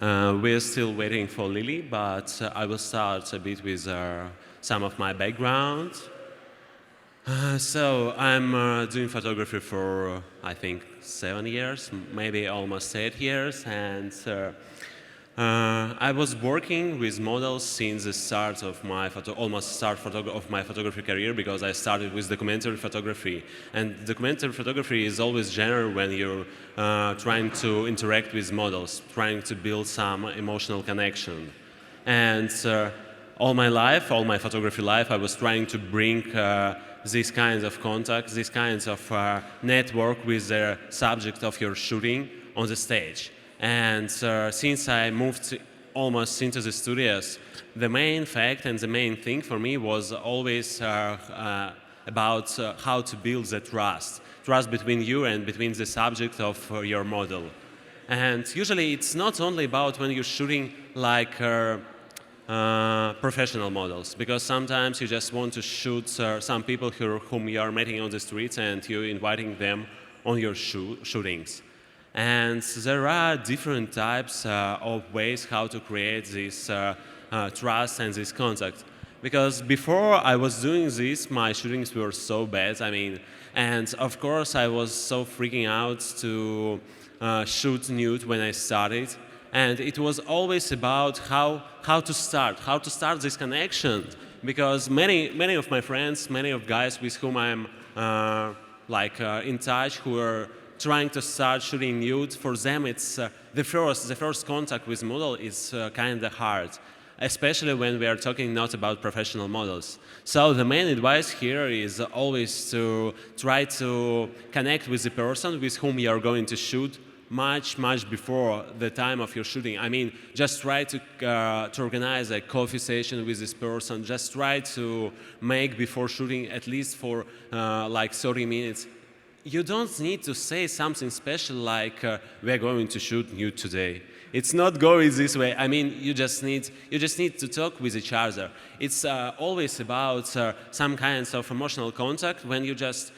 We're still waiting for Lily, but I will start a bit with some of my background. So I'm doing photography for, I think, 7 years, maybe almost 8 years, and I was working with models since the start of my of my photography career, because I started with documentary photography, and documentary photography is always genre when you're trying to interact with models, trying to build some emotional connection, and all my life, all my photography life, I was trying to bring these kinds of contacts, these kinds of network with the subject of your shooting on the stage. And since I moved almost into the studios, the main fact and the main thing for me was always about how to build the trust between you and between the subject of your model. And usually it's not only about when you're shooting like professional models, because sometimes you just want to shoot some people whom you are meeting on the streets and you're inviting them on your shootings. And there are different types of ways how to create this trust and this contact. Because before I was doing this, my shootings were so bad, and of course I was so freaking out to shoot nude when I started. And it was always about how to start this connection. Because many of my friends, many of guys with whom I'm in touch, who are trying to start shooting nude, for them it's the first contact with model is kind of hard, especially when we are talking not about professional models. So the main advice here is always to try to connect with the person with whom you are going to shoot much before the time of your shooting. Just try to organize a coffee session with this person. Just try to make before shooting at least for 30 minutes. You don't need to say something special like we're going to shoot nude today. It's not going this way. You just need to talk with each other. It's always about some kinds of emotional contact when you just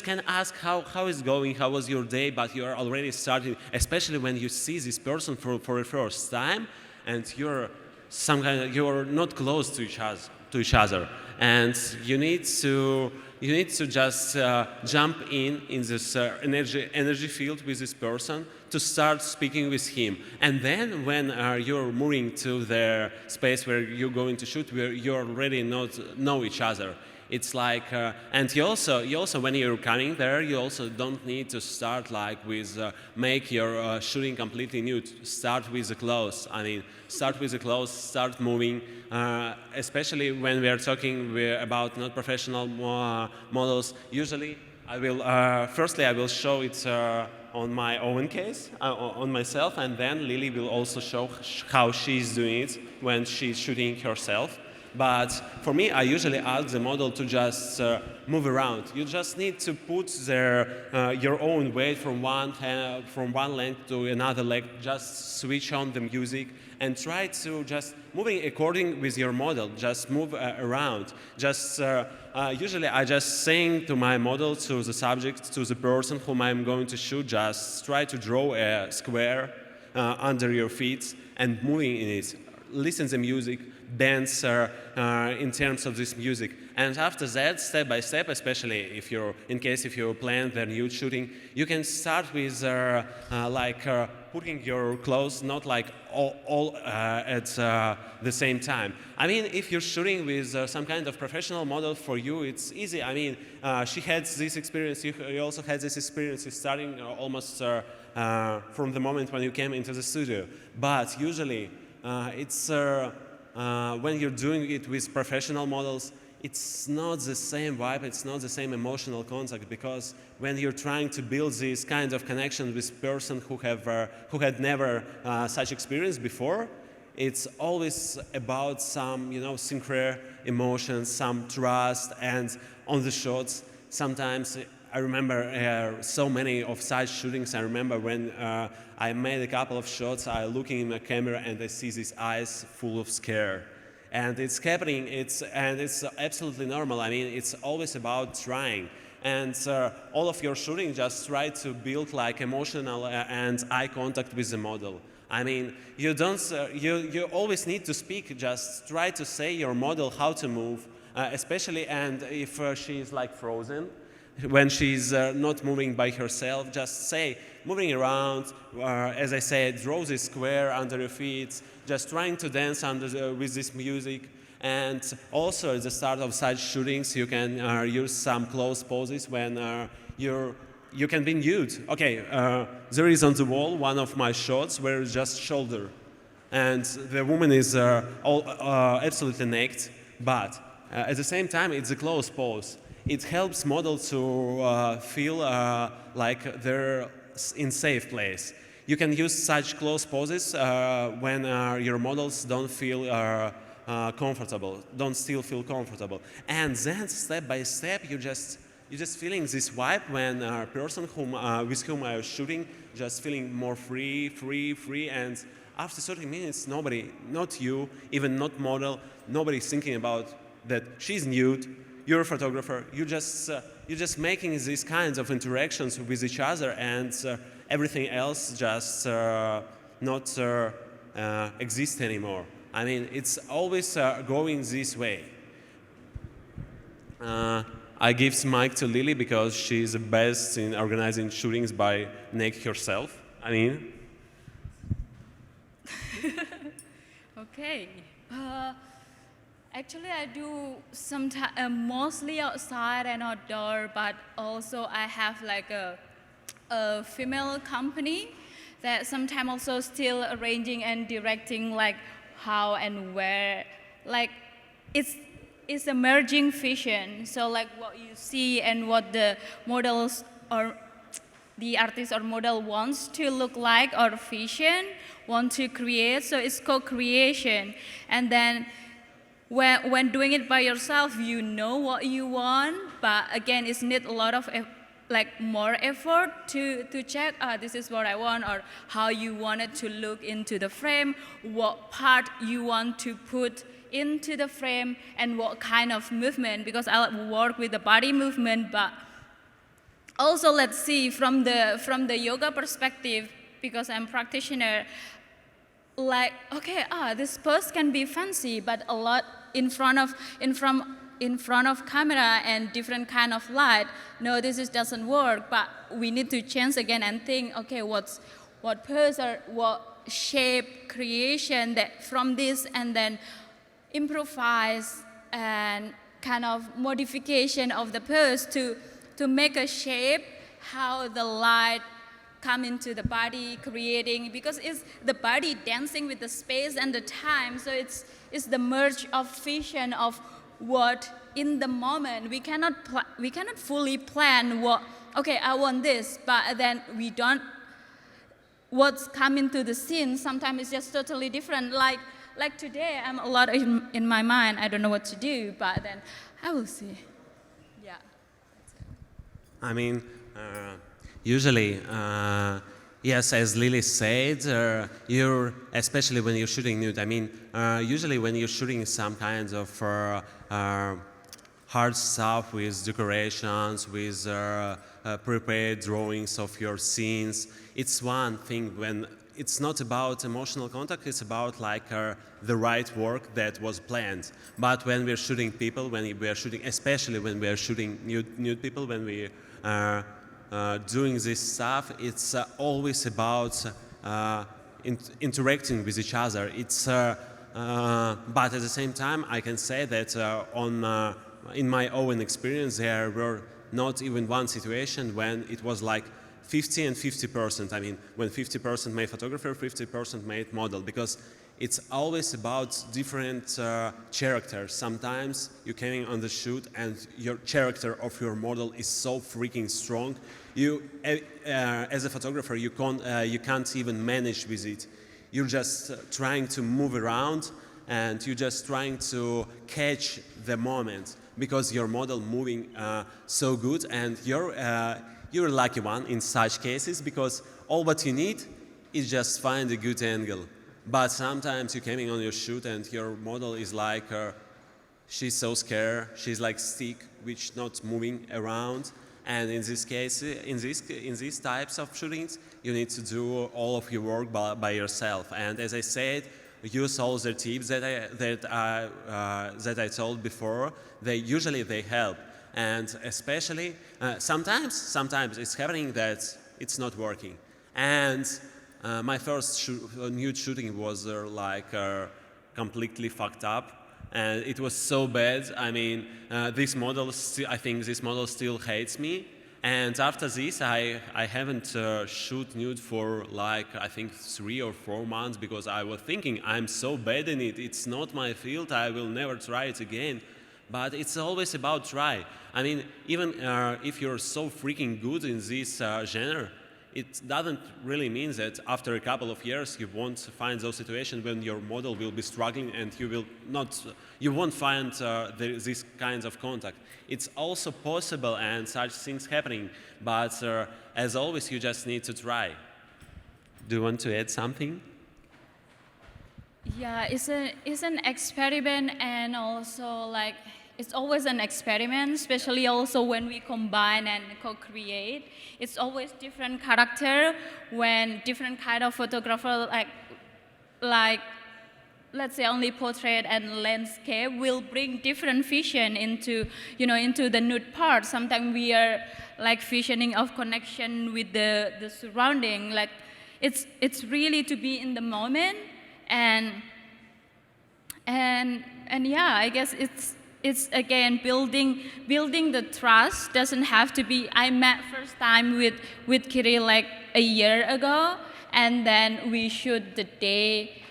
can ask how is going, how was your day, but you are already starting, especially when you see this person for the first time and you're not close to each other, and you need to just jump in this energy field with this person to start speaking with him. And then when you're moving to the space where you're going to shoot, where you already know each other, it's like, and you also when you're coming there, you also don't need to start with make your shooting completely nude. Start with the clothes. Start with the clothes. Start moving. Especially when we are talking about not professional models. Usually, I will show it on my own case, on myself, and then Lily will also show how she's doing it when she's shooting herself. But for me, I usually ask the model to just move around. You just need to put your own weight from one leg to another leg. Just switch on the music and try to just moving according with your model. Just move around. Usually I just sing to my model, to the subject, to the person whom I'm going to shoot. Just try to draw a square under your feet and moving in it. Listen to the music. Dance in terms of this music, and after that, step by step, especially if you plan the nude shooting, you can start with putting your clothes not all at the same time. If you're shooting with some kind of professional model, for you it's easy. She had this experience. You also had this experience starting almost from the moment when you came into the studio. But usually it's when you're doing it with professional models, it's not the same vibe, it's not the same emotional contact, because when you're trying to build this kind of connection with person who had never such experience before, it's always about some sincere emotions, some trust, and on the shots sometimes. I remember so many of such shootings. I remember when I made a couple of shots, I looking in the camera and I see these eyes full of scare. And it's happening, it's absolutely normal. It's always about trying. And all of your shooting just try to build like emotional and eye contact with the model. I mean, you don't. You always need to speak. Just try to say your model how to move, especially and if she is like frozen, when she's not moving by herself. Just say moving around. As I said, draw this square under your feet. Just trying to dance with this music. And also at the start of such shootings, you can use some close poses when you can be nude. Okay, there is on the wall one of my shots where it's just shoulder. And the woman is absolutely naked, but at the same time, it's a close pose. It helps model to feel like they're in safe place. You can use such close poses when your models don't feel comfortable, don't still feel comfortable. And then step by step, you're just feeling this vibe when a person with whom I was shooting, just feeling more free, and after 30 minutes, nobody, not you, even not model, nobody's thinking about that she's nude, you're a photographer, you're just making these kinds of interactions with each other, and everything else just not exist anymore. I mean, it's always going this way. I give the mic to Lily because she's the best in organizing shootings by naked herself. I mean. Okay. Actually, I do mostly outside and outdoor, but also I have like a female company that sometimes also still arranging and directing like how and where, like it's a merging vision. So like what you see and what the models or the artist or model wants to look like or vision, want to create. So it's co-creation. And then when doing it by yourself, you know what you want, but again, it needs a lot of like more effort to check, this is what I want, or how you want it to look into the frame, what part you want to put into the frame, and what kind of movement, because I work with the body movement, but also let's see from the yoga perspective, because I'm a practitioner, like, okay, this pose can be fancy, but a lot in front of camera and different kind of light. No, this doesn't work, but we need to change again and think, okay, what pose or what shape creation that from this, and then improvise and kind of modification of the pose to make a shape, how the light come into the body, creating, because it's the body dancing with the space and the time, so it's the merge of vision of what in the moment. We cannot fully plan what, okay, I want this, but then we don't, what's come into the scene, sometimes it's just totally different. Like today, I'm a lot in my mind, I don't know what to do, but then I will see. Yeah. I mean, usually, yes, as Lily said, especially when you're shooting nude, I mean, usually when you're shooting some kinds of hard stuff with decorations, with prepared drawings of your scenes, it's one thing. When it's not about emotional contact, it's about like the right work that was planned. But when we're shooting people, when we are shooting, especially when we are shooting nude people, when we are doing this stuff, it's always about interacting with each other. It's, but at the same time, I can say that in my own experience, there were not even one situation when it was like 50 and 50%. I mean, when 50% made photographer, 50% made model, because it's always about different characters. Sometimes you're coming on the shoot and your character of your model is so freaking strong. You, as a photographer, you can't even manage with it. You're just trying to move around and you're just trying to catch the moment because your model moving so good, and you're a lucky one in such cases, because all what you need is just find a good angle. But sometimes you're coming on your shoot and your model is like, she's so scared, she's like stick, which not moving around. And in this case, in these types of shootings, you need to do all of your work by yourself. And as I said, use all the tips that I told before. They usually help. And especially sometimes it's happening that it's not working. And my first nude shooting was completely fucked up. And it was so bad. I mean, I think this model still hates me. And after this, I haven't shoot nude for I think 3 or 4 months because I was thinking I'm so bad in it. It's not my field. I will never try it again. But it's always about try. I mean, even if you're so freaking good in this genre, it doesn't really mean that after a couple of years you won't find those situations when your model will be struggling and you won't find these kinds of contact. It's also possible and such things happening, but as always you just need to try. Do you want to add something? Yeah, it's an experiment, and also it's always an experiment, especially also when we combine and co-create. It's always different character when different kind of photographer like let's say only portrait and landscape will bring different vision into the nude part. Sometimes we are visioning of connection with the surrounding. It's really to be in the moment, and yeah, I guess it's again building the trust. Doesn't have to be I met first time with Kirill a year ago, and then we shoot the day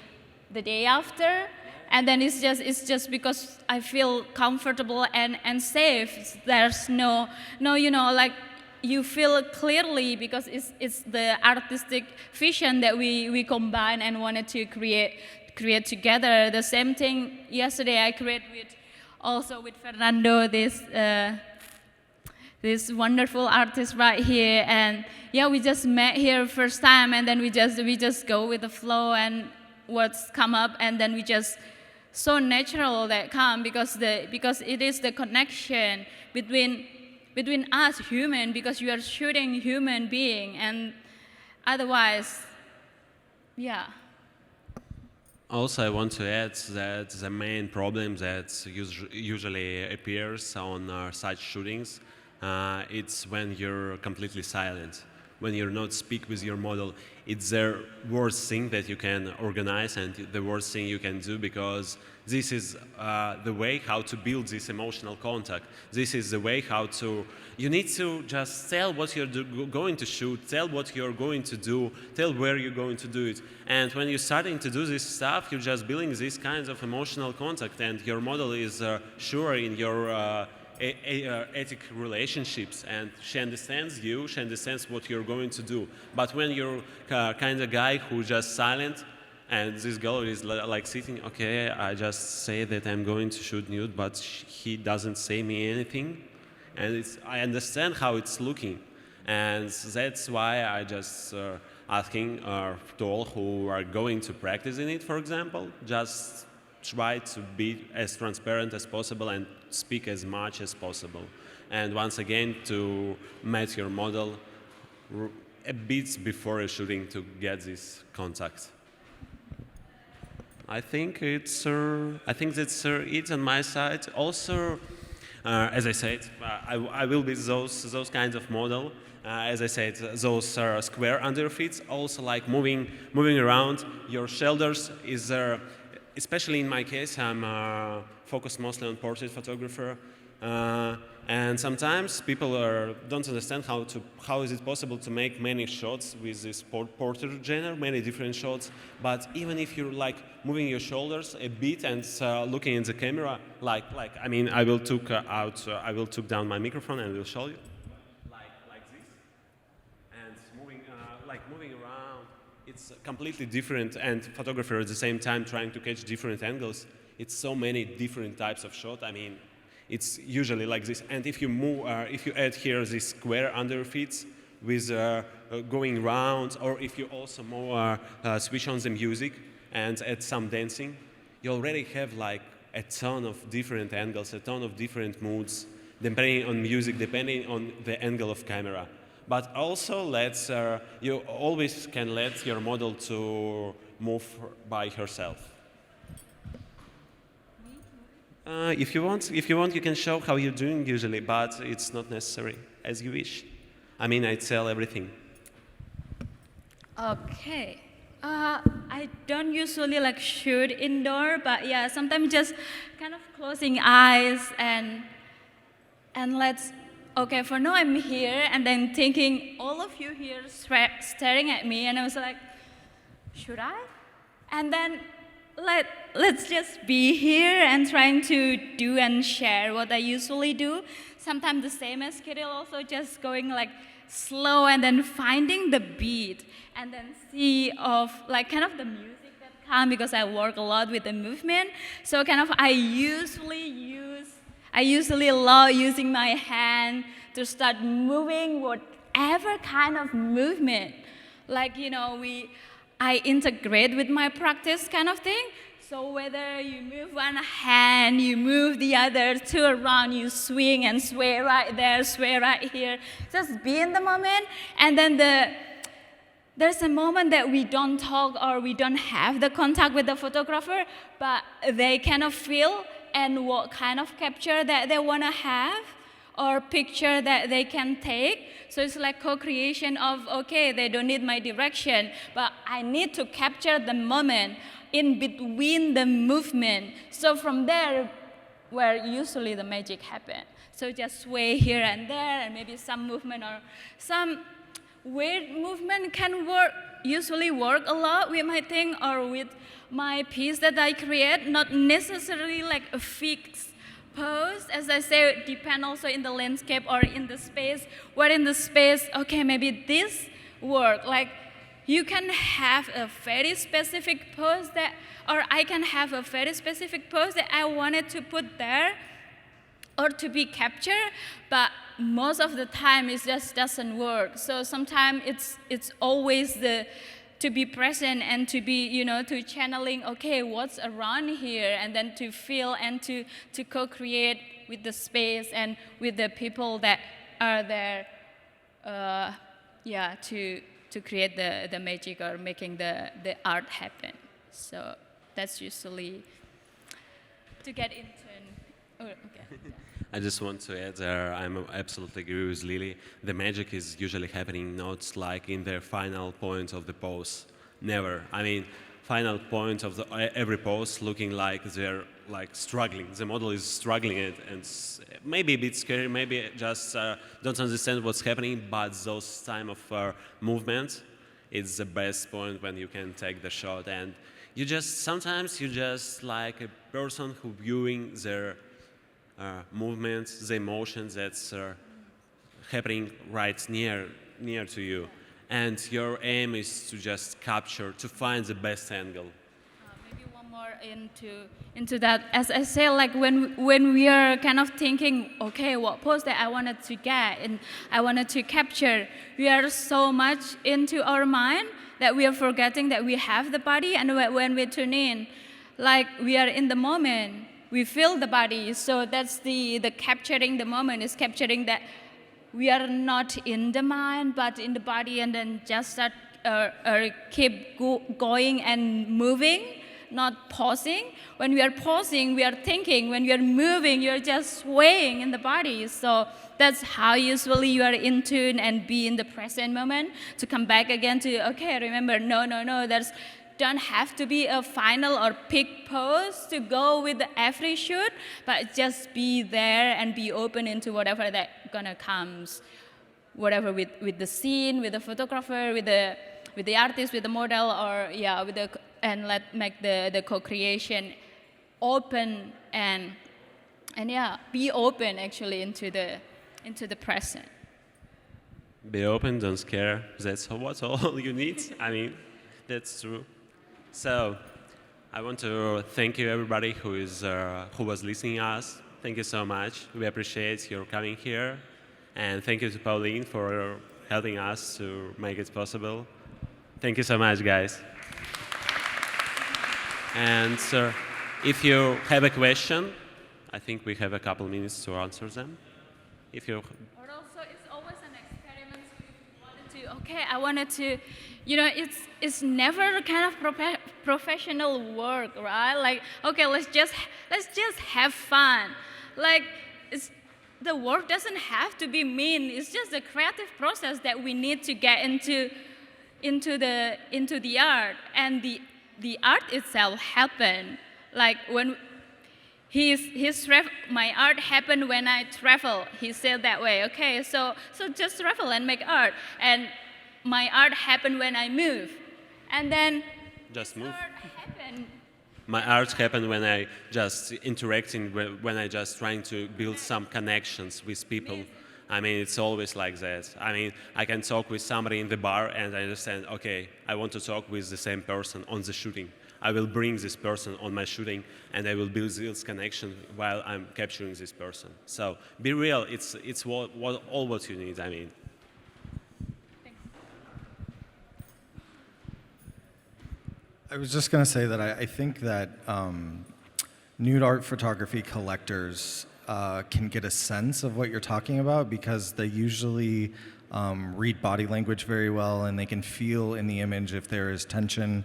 after, and then it's just because I feel comfortable and safe. There's no you feel clearly because it's the artistic vision that we combine and wanted to create together. The same thing yesterday I created with Fernando, this wonderful artist right here, and yeah, we just met here first time, and then we just go with the flow and what's come up, and then we just so natural that come because it is the connection between us human, because you are shooting human being, and otherwise, yeah. Also, I want to add that the main problem that usually appears on such shootings, it's when you're completely silent, when you're not speak with your model. It's the worst thing that you can organize and the worst thing you can do, because this is the way how to build this emotional contact. This is the way how to, you need to just tell what you're going to shoot, tell what you're going to do, tell where you're going to do it. And when you're starting to do this stuff, you're just building these kinds of emotional contact, and your model is sure in your ethic relationships, and she understands you, she understands what you're going to do. But when you're kind of guy who's just silent, and this girl is sitting, okay, I just say that I'm going to shoot nude, but he doesn't say me anything, and I understand how it's looking, and that's why I just asking to all who are going to practice in it, for example, just try to be as transparent as possible and speak as much as possible. And once again, to meet your model a bit before a shooting to get this contact. I think that's it on my side. Also, as I said, I will be those kinds of model. As I said, those square underfits, also moving around. Your shoulders is especially in my case, I'm focused mostly on portrait photographer, and sometimes people don't understand how is it possible to make many shots with this portrait genre, many different shots. But even if you're moving your shoulders a bit and looking in the camera, I mean, I will took down my microphone and will show you, like this, and moving around. It's completely different, and photographer at the same time trying to catch different angles. It's so many different types of shot. I mean, it's usually like this. And if you move, if you add here this square underfits with going round, or if you also more switch on the music and add some dancing, you already have a ton of different angles, a ton of different moods depending on music, depending on the angle of camera. But also, you always can let your model to move by herself. If you want, you can show how you're doing usually, but it's not necessary, as you wish. I mean, I tell everything. Okay. I don't usually like shoot indoor, but yeah, sometimes just kind of closing eyes and okay, for now I'm here, and then thinking all of you here staring at me, and I was like, should I? And then let's just be here and trying to do and share what I usually do. Sometimes the same as Kirill, also just going like slow and then finding the beat and then see of like kind of the music that comes, because I work a lot with the movement. So kind of I usually love using my hand to start moving whatever kind of movement. Like, you know, I integrate with my practice kind of thing. So whether you move one hand, you move the other, two around, you swing and sway right there, sway right here. Just be in the moment. And then there's a moment that we don't talk or we don't have the contact with the photographer, but they kind of feel and what kind of capture that they want to have or picture that they can take. So it's like co-creation of, okay, they don't need my direction, but I need to capture the moment in between the movement. So from there, where usually the magic happens. So just sway here and there, and maybe some movement or some weird movement can usually work a lot with my thing or with my piece that I create, not necessarily like a fixed pose. As I say, it depends also in the landscape or in the space. Where in the space, okay, maybe this work. Like you can have a very specific pose or I can have a very specific pose that I wanted to put there or to be captured, but most of the time it just doesn't work. So sometimes it's always to be present and to be, you know, to channeling, okay, what's around here, and then to feel and to co-create with the space and with the people that are there, to create the magic or making the art happen. So that's usually to get into. Oh, okay. I just want to add there, I'm absolutely agree with Lily. The magic is usually happening not like in the final point of the pose. Never. I mean, final point of every pose looking like they're like struggling. The model is struggling and maybe a bit scary, maybe just don't understand what's happening, but those time of movement, it's the best point when you can take the shot. And sometimes you just like a person who viewing their movements, the emotions that's happening right near to you. And your aim is to just capture, to find the best angle. Maybe one more into that. As I say, like when we are kind of thinking, okay, what pose that I wanted to get and I wanted to capture, we are so much into our mind that we are forgetting that we have the body, and when we tune in, like we are in the moment. We feel the body, so that's the capturing the moment is capturing that we are not in the mind, but in the body, and then just start keep going and moving, not pausing. When we are pausing, we are thinking. When we are moving, you are just swaying in the body. So that's how usually you are in tune and be in the present moment to come back again to, okay, remember, no, don't have to be a final or peak pose to go with every shoot, but just be there and be open into whatever that gonna comes, whatever with the scene, with the photographer, with the artist, with the model, or and make the co-creation open and be open actually into the present. Be open, don't scare. That's what's all you need. I mean, that's true. So, I want to thank you everybody who was listening to us. Thank you so much. We appreciate your coming here, and thank you to Pobedeen for helping us to make it possible. Thank you so much, guys. And if you have a question, I think we have a couple minutes to answer them. If you Or also, it's always an experiment. If you wanted to, okay, I wanted to, you know, it's never kind of professional work, right? Like, okay, let's just have fun. Like, the work doesn't have to be mean. It's just the creative process that we need to get into the art, and the art itself happened. Like when my art happened when I travel. He said that way. Okay, so just travel and make art. And my art happened when I move, and then just move. art happened. My art happened when I just interacting, when I just trying to build some connections with people. I mean, it's always like that. I mean, I can talk with somebody in the bar and I understand, okay, I want to talk with the same person on the shooting. I will bring this person on my shooting and I will build this connection while I'm capturing this person. So be real, it's all what you need, I mean. I was just going to say that I think that nude art photography collectors can get a sense of what you're talking about because they usually read body language very well, and they can feel in the image if there is tension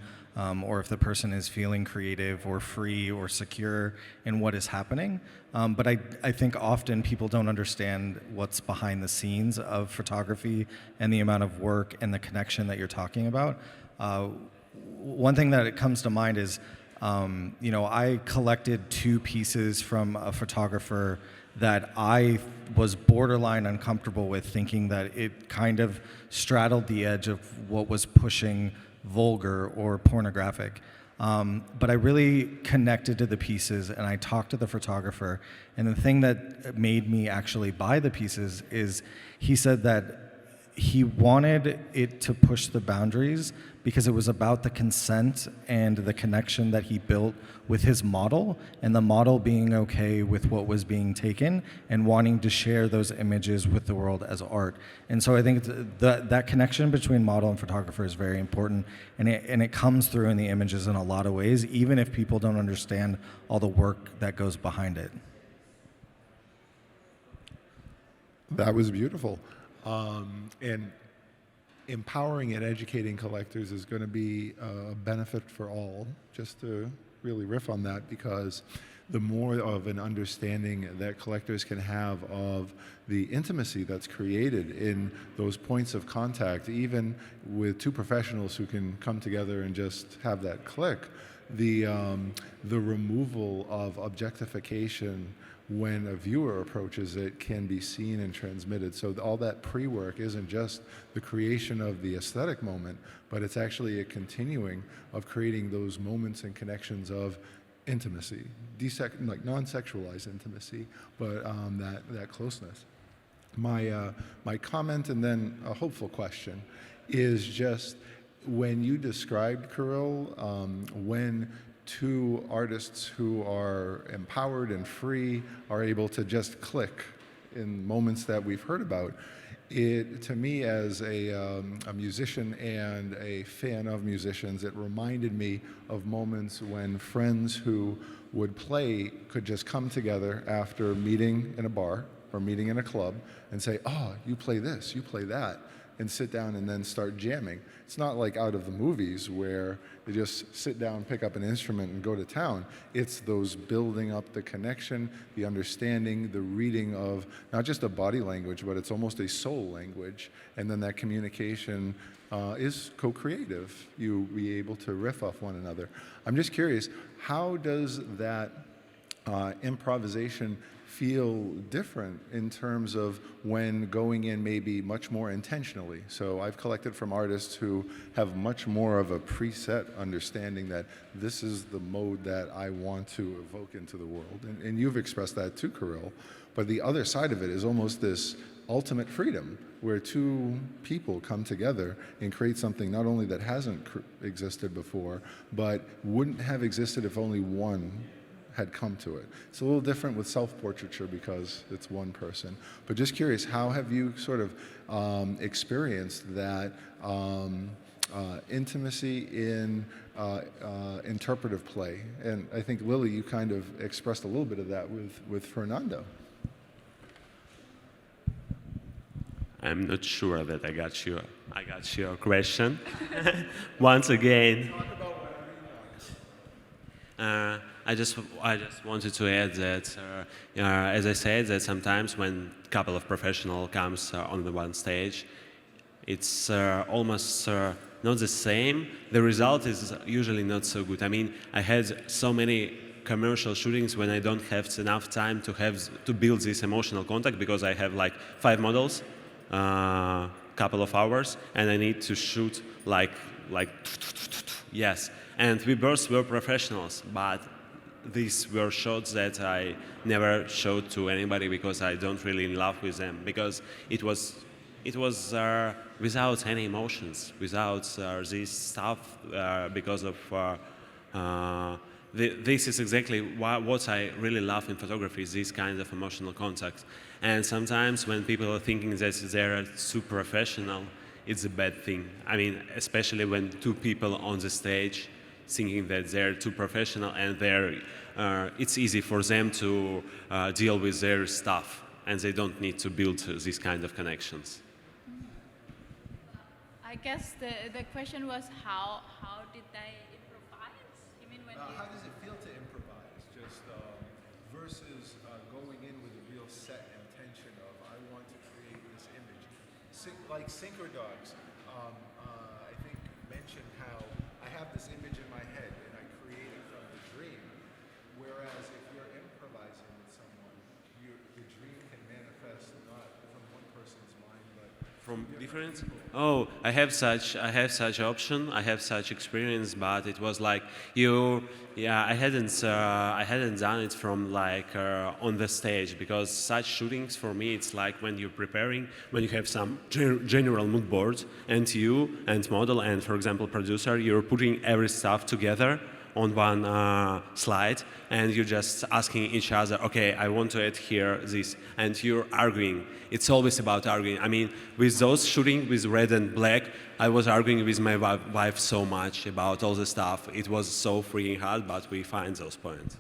or if the person is feeling creative or free or secure in what is happening. But I think often people don't understand what's behind the scenes of photography and the amount of work and the connection that you're talking about. One thing that comes to mind is, you know, I collected 2 pieces from a photographer that I was borderline uncomfortable with, thinking that it kind of straddled the edge of what was pushing vulgar or pornographic. But I really connected to the pieces and I talked to the photographer. And the thing that made me actually buy the pieces is he said that he wanted it to push the boundaries because it was about the consent and the connection that he built with his model, and the model being okay with what was being taken and wanting to share those images with the world as art. And so I think that connection between model and photographer is very important, and it comes through in the images in a lot of ways, even if people don't understand all the work that goes behind it. That was beautiful. And empowering and educating collectors is going to be a benefit for all, just to really riff on that, because the more of an understanding that collectors can have of the intimacy that's created in those points of contact, even with 2 professionals who can come together and just have that click, the removal of objectification when a viewer approaches it can be seen and transmitted. So all that pre-work isn't just the creation of the aesthetic moment, but it's actually a continuing of creating those moments and connections of intimacy, like non-sexualized intimacy, but that closeness. My comment and then a hopeful question is just when you described, Kirill, when 2 artists who are empowered and free are able to just click in moments that we've heard about. It, to me, as a musician and a fan of musicians, it reminded me of moments when friends who would play could just come together after meeting in a bar or meeting in a club and say, oh, you play this, you play that, and sit down and then start jamming. It's not like out of the movies where they just sit down, pick up an instrument, and go to town. It's those building up the connection, the understanding, the reading of not just a body language, but it's almost a soul language. And then that communication is co-creative. You be able to riff off one another. I'm just curious, how does that improvisation feel different in terms of when going in maybe much more intentionally? So I've collected from artists who have much more of a preset understanding that this is the mode that I want to evoke into the world. And you've expressed that too, Kirill. But the other side of it is almost this ultimate freedom where 2 people come together and create something not only that hasn't existed before, but wouldn't have existed if only one had come to it. It's a little different with self-portraiture because it's one person. But just curious, how have you sort of experienced that intimacy in interpretive play? And I think, Lily, you kind of expressed a little bit of that with Fernando. I'm not sure that I got your question. Once again, I just wanted to add that, as I said, that sometimes when a couple of professionals comes on the one stage, it's almost not the same. The result is usually not so good. I mean, I had so many commercial shootings when I don't have enough time to build this emotional contact because I have like 5 models, couple of hours, and I need to shoot like yes. And we both were professionals, but these were shots that I never showed to anybody because I don't really in love with them, because it was without any emotions, without this stuff, because of this is exactly what I really love in photography, is this kind of emotional contact. And sometimes when people are thinking that they're too professional, it's a bad thing. I mean, especially when 2 people on the stage thinking that they're too professional and it's easy for them to deal with their stuff, and they don't need to build these kind of connections. I guess the question was how did they improvise? You mean when how does it feel to improvise? Just versus going in with a real set intention of I want to create this image. Like Sinker Dogs, I think mentioned how I have this image in my head and I create it from the dream. Whereas if you're improvising with someone, the dream can manifest not from one person's mind, but From different? Oh, I have such option. I have such experience, but it was like I hadn't done it from like on the stage, because such shootings for me it's like when you're preparing, when you have some general mood board and you and model and for example producer, you're putting every stuff together on one slide, and you're just asking each other, okay, I want to add here this, and you're arguing. It's always about arguing. I mean, with those shooting with red and black, I was arguing with my wife so much about all the stuff. It was so freaking hard, but we find those points.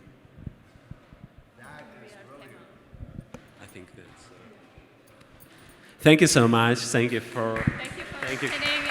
I think that's... Thank you so much. Thank you for... Thank you for listening.